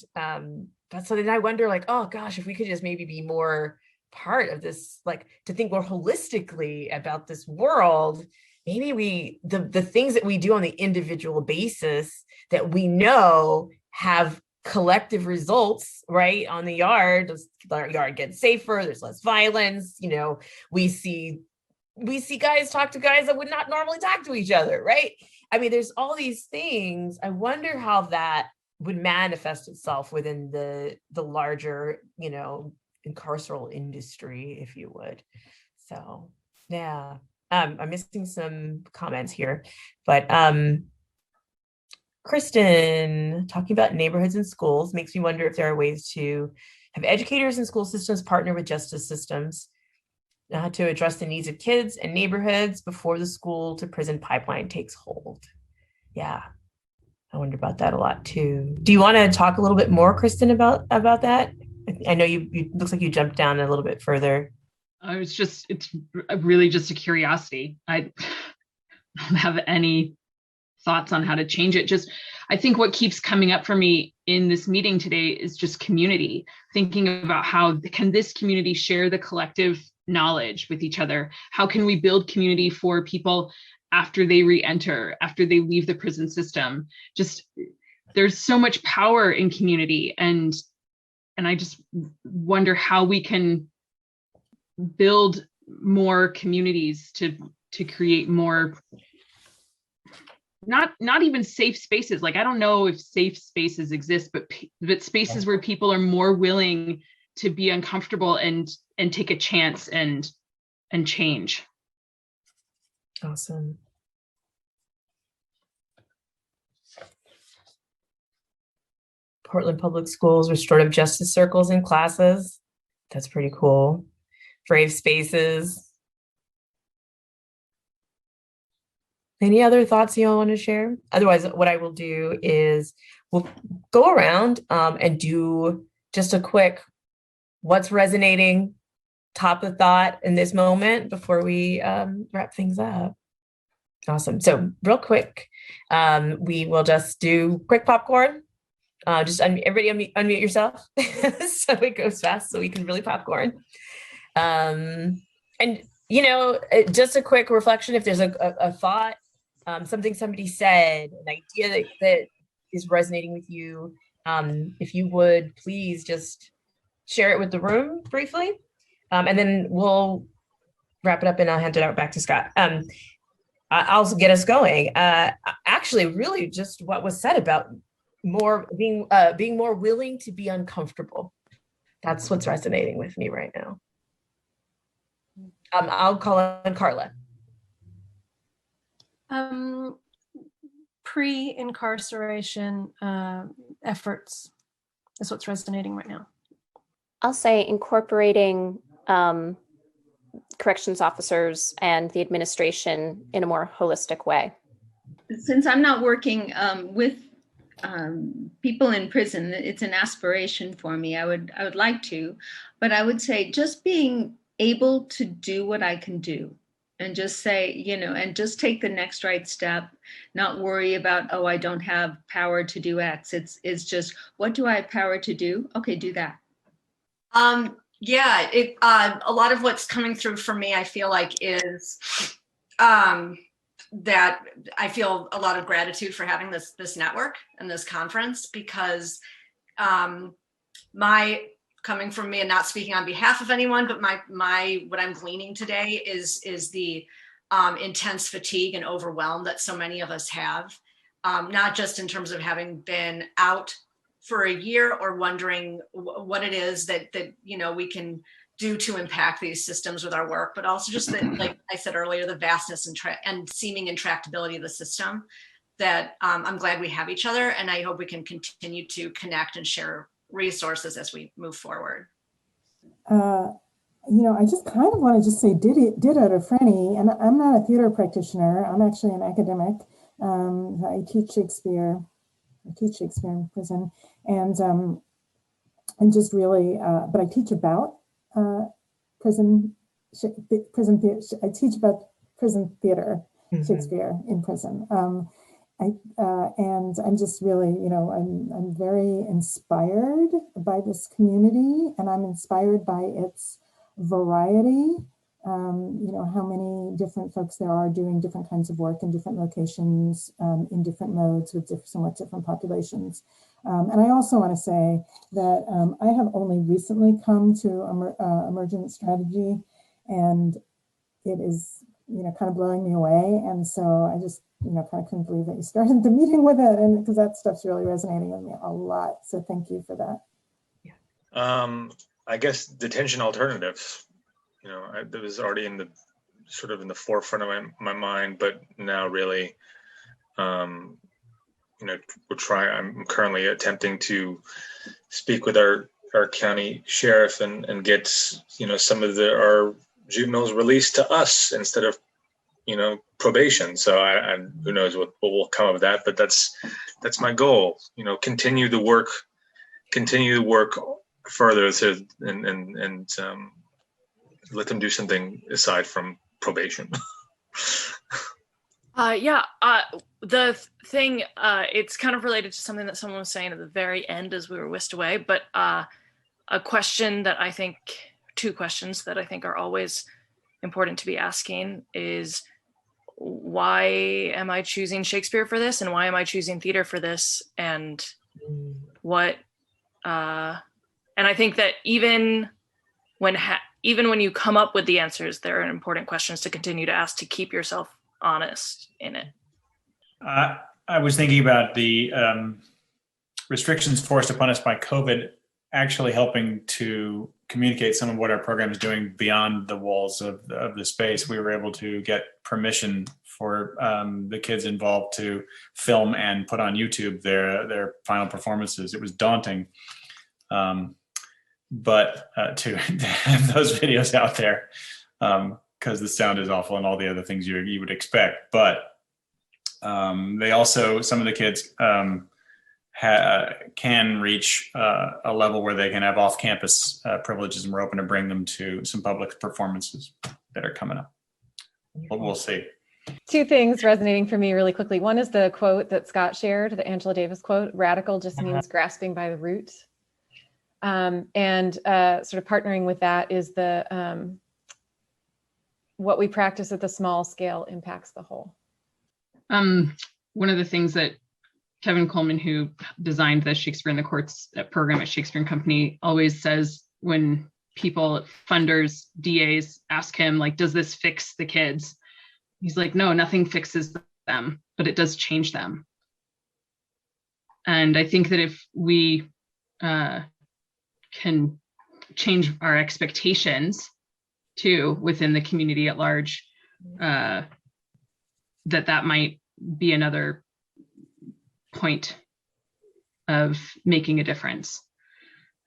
but so then I wonder, like, oh gosh, if we could just maybe be more part of this, like to think more holistically about this world. Maybe the things that we do on the individual basis that we know have collective results, right? On the yard, the yard gets safer, there's less violence, you know, we see guys talk to guys that would not normally talk to each other, right? I mean, there's all these things. I wonder how that would manifest itself within the larger, you know, incarceral industry, if you would. So yeah, I'm missing some comments here, but Kristen, talking about neighborhoods and schools makes me wonder if there are ways to have educators and school systems partner with justice systems to address the needs of kids and neighborhoods before the school to prison pipeline takes hold. Yeah, I wonder about that a lot too. Do you want to talk a little bit more, Kristen, about that? I know you looks like you jumped down a little bit further. It's really just a curiosity. I don't have any thoughts on how to change it. Just, I think what keeps coming up for me in this meeting today is just community, thinking about how can this community share the collective knowledge with each other? How can we build community for people after they re-enter, after they leave the prison system. Just there's so much power in community, and I just wonder how we can build more communities to create more, not even safe spaces. Like, I don't know if safe spaces exist, but spaces where people are more willing to be uncomfortable and take a chance and change. Awesome. Portland Public Schools, restorative justice circles and classes. That's pretty cool. Brave spaces. Any other thoughts you all want to share? Otherwise, what I will do is we'll go around and do just a quick what's resonating, top of thought in this moment before we wrap things up. Awesome. So real quick, we will just do quick popcorn. Just everybody unmute yourself so it goes fast so we can really popcorn. And, you know, just a quick reflection, if there's a thought, something somebody said, an idea that is resonating with you, if you would please just share it with the room briefly, and then we'll wrap it up and I'll hand it out back to Scott. I'll get us going. Actually, really just what was said about being more willing to be uncomfortable. That's what's resonating with me right now. I'll call on Carla. Pre-incarceration efforts is what's resonating right now. I'll say incorporating corrections officers and the administration in a more holistic way. Since I'm not working with people in prison, it's an aspiration for me. I would like to, but I would say just being able to do what I can do and just say, you know, and just take the next right step, not worry about, oh, I don't have power to do X. It's just, what do I have power to do? Okay, do that. Yeah, a lot of what's coming through for me, I feel like, is that I feel a lot of gratitude for having this network and this conference, because coming from me and not speaking on behalf of anyone, but what I'm gleaning today is the intense fatigue and overwhelm that so many of us have, not just in terms of having been out for a year or wondering what it is that you know we can do to impact these systems with our work, but also just that, like I said earlier, the vastness and seeming intractability of the system, that I'm glad we have each other, and I hope we can continue to connect and share resources as we move forward. You know, I just kind of want to just say ditto to Franny, and I'm not a theater practitioner. I'm actually an academic. I teach Shakespeare in prison, and just really, but I teach about prison theater. I teach about prison theater, Shakespeare in prison. And I'm just really, you know, I'm very inspired by this community, and I'm inspired by its variety. You know, how many different folks there are doing different kinds of work in different locations, in different modes with somewhat different populations. And I also want to say that I have only recently come to emergent strategy, and it is, you know, kind of blowing me away. And so I just, you know, kind of couldn't believe that you started the meeting with it, and because that stuff's really resonating with me a lot. So thank you for that. I guess detention alternatives. You know, that was already in the forefront of my mind, but now really, you know, I'm currently attempting to speak with our county sheriff and get, you know, some of our juveniles released to us instead of, you know, probation. So I who knows what will come of that, but that's my goal. You know, continue the work further and let them do something aside from probation. The thing, it's kind of related to something that someone was saying at the very end as we were whisked away, but two questions that I think are always important to be asking is, why am I choosing Shakespeare for this, and why am I choosing theater for this, and what and I think that even when you come up with the answers, there are important questions to continue to ask to keep yourself honest in it. I was thinking about the restrictions forced upon us by COVID actually helping to communicate some of what our program is doing beyond the walls of the space. We were able to get permission for the kids involved to film and put on YouTube their final performances. It was daunting, but to have those videos out there, because the sound is awful and all the other things you would expect. But they also, some of the kids can reach a level where they can have off-campus privileges, and we're open to bring them to some public performances that are coming up. But we'll see. Two things resonating for me really quickly. One is the quote that Scott shared, the Angela Davis quote, radical just means grasping by the root. And sort of partnering with that is the what we practice at the small scale impacts the whole. One of the things that Kevin Coleman, who designed the Shakespeare in the Courts program at Shakespeare and Company, always says when people, funders, DAs ask him, like, does this fix the kids? He's like, no, nothing fixes them, but it does change them. And I think that if we can change our expectations too within the community at large, that might be another point of making a difference.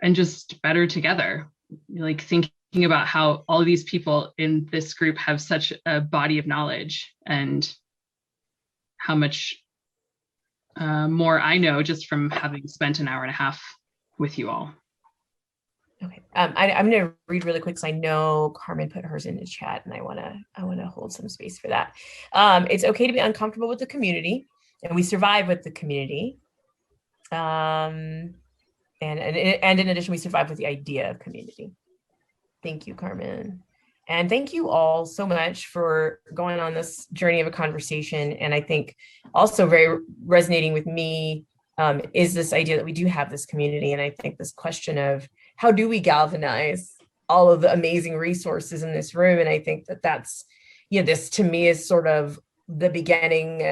And just better together, like thinking about how all of these people in this group have such a body of knowledge, and how much more I know just from having spent an hour and a half with you all. Okay, I'm going to read really quick, because I know Carmen put hers in the chat, and I want to hold some space for that. It's okay to be uncomfortable with the community, and we survive with the community. And in addition, we survive with the idea of community. Thank you, Carmen. And thank you all so much for going on this journey of a conversation. And I think also very resonating with me is this idea that we do have this community. And I think this question of how do we galvanize all of the amazing resources in this room? And I think that that's, this to me is sort of the beginning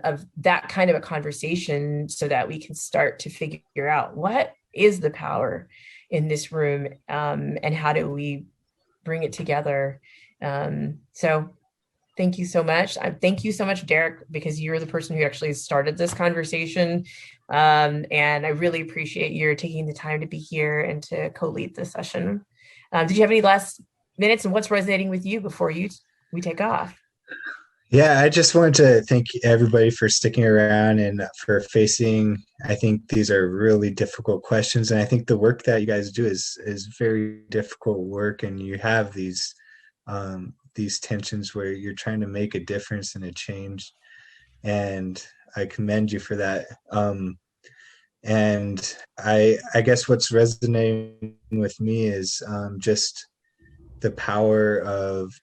of that kind of a conversation, so that we can start to figure out what is the power in this room, and how do we bring it together. So thank you so much. Thank you so much, Derek, because you're the person who actually started this conversation. And I really appreciate your taking the time to be here and to co-lead this session. Did you have any last minutes, and what's resonating with you before we take off? Yeah, I just wanted to thank everybody for sticking around and for facing, I think these are really difficult questions. And I think the work that you guys do is very difficult work. And you have these tensions where you're trying to make a difference and a change. And I commend you for that. And I guess what's resonating with me is just the power of,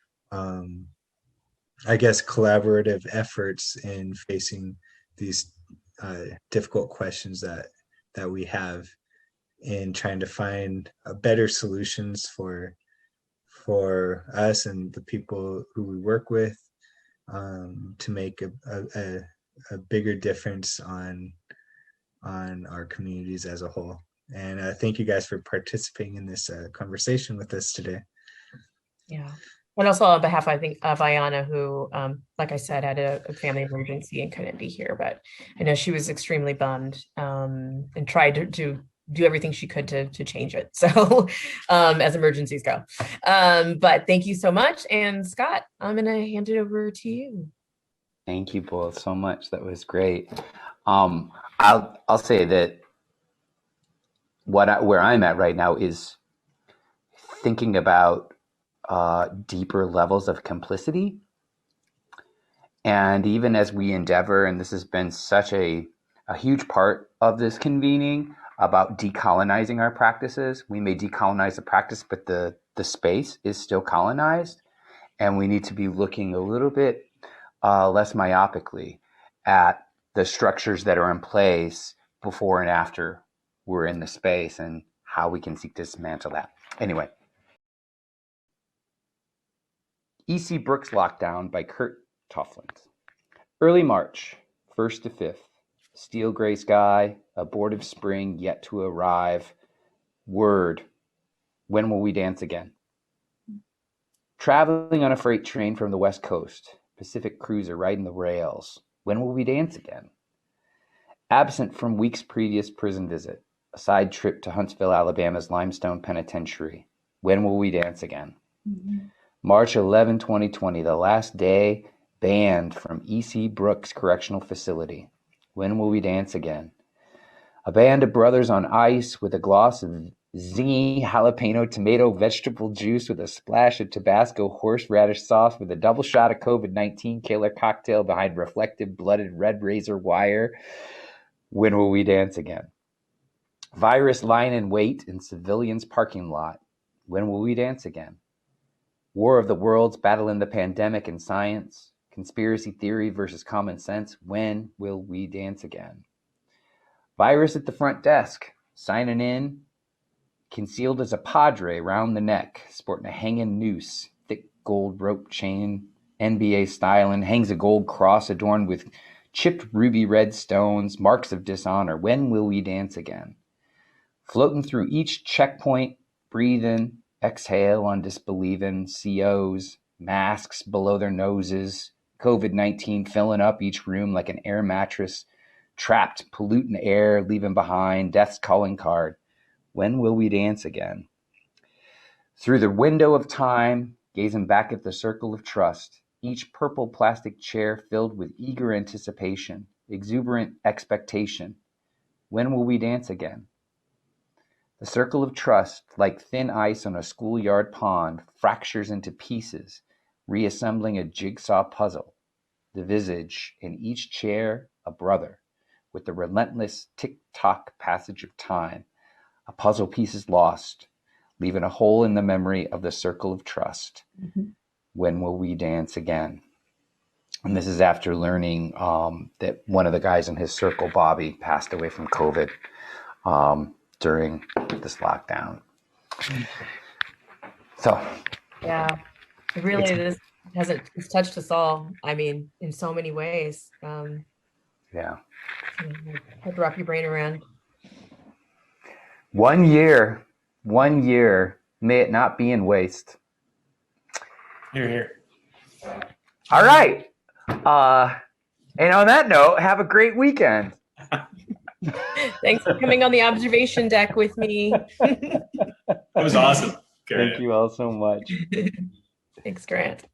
I guess, collaborative efforts in facing these difficult questions that we have, in trying to find better solutions for us and the people who we work with, to make a bigger difference on our communities as a whole. And thank you guys for participating in this conversation with us today. Yeah. And also on behalf, I think, of Ayana, who, like I said, had a family emergency and couldn't be here, but I know she was extremely bummed, and tried to do everything she could to change it. So as emergencies go. But thank you so much. And Scott, I'm going to hand it over to you. Thank you both so much. That was great. I'll say that where I'm at right now is thinking about deeper levels of complicity. And even as we endeavor, and this has been such a huge part of this convening, about decolonizing our practices. We may decolonize the practice, but the space is still colonized. And we need to be looking a little bit less myopically at the structures that are in place before and after we're in the space and how we can seek to dismantle that. Anyway. E.C. Brooks Lockdown by Kurt Tofflins. Early March, 1st to 5th. Steel gray sky, abortive spring yet to arrive. Word, when will we dance again? Traveling on a freight train from the West Coast. Pacific cruiser riding the rails. When will we dance again? Absent from week's previous prison visit. A side trip to Huntsville, Alabama's Limestone Penitentiary. When will we dance again? Mm-hmm. March 11, 2020, the last day banned from E.C. Brooks Correctional Facility. When will we dance again? A band of brothers on ice with a gloss of zingy jalapeno tomato vegetable juice with a splash of Tabasco horseradish sauce with a double shot of COVID-19 killer cocktail behind reflective blooded red razor wire. When will we dance again? Virus lying in wait in civilians' parking lot. When will we dance again? War of the Worlds battling the pandemic and science. Conspiracy theory versus common sense. When will we dance again? Virus at the front desk, signing in, concealed as a padre round the neck, sporting a hanging noose, thick gold rope chain, NBA styling, hangs a gold cross adorned with chipped ruby red stones, marks of dishonor. When will we dance again? Floating through each checkpoint, breathing, exhale on disbelieving, COs, masks below their noses, COVID-19 filling up each room like an air mattress, trapped, polluting air, leaving behind, death's calling card. When will we dance again? Through the window of time, gazing back at the circle of trust, each purple plastic chair filled with eager anticipation, exuberant expectation. When will we dance again? The circle of trust, like thin ice on a schoolyard pond, fractures into pieces, reassembling a jigsaw puzzle. The visage in each chair, a brother, with the relentless tick-tock passage of time. A puzzle piece is lost, leaving a hole in the memory of the circle of trust. Mm-hmm. When will we dance again? And this is after learning that one of the guys in his circle, Bobby, passed away from COVID during this lockdown. So, yeah, really, it's touched us all. I mean, in so many ways. Yeah. Hard to wrap your brain around. 1 year, may it not be in waste. Hear, hear. All right. And on that note, have a great weekend. Thanks for coming on the observation deck with me. That was awesome. Thank you all so much. Thanks, Grant.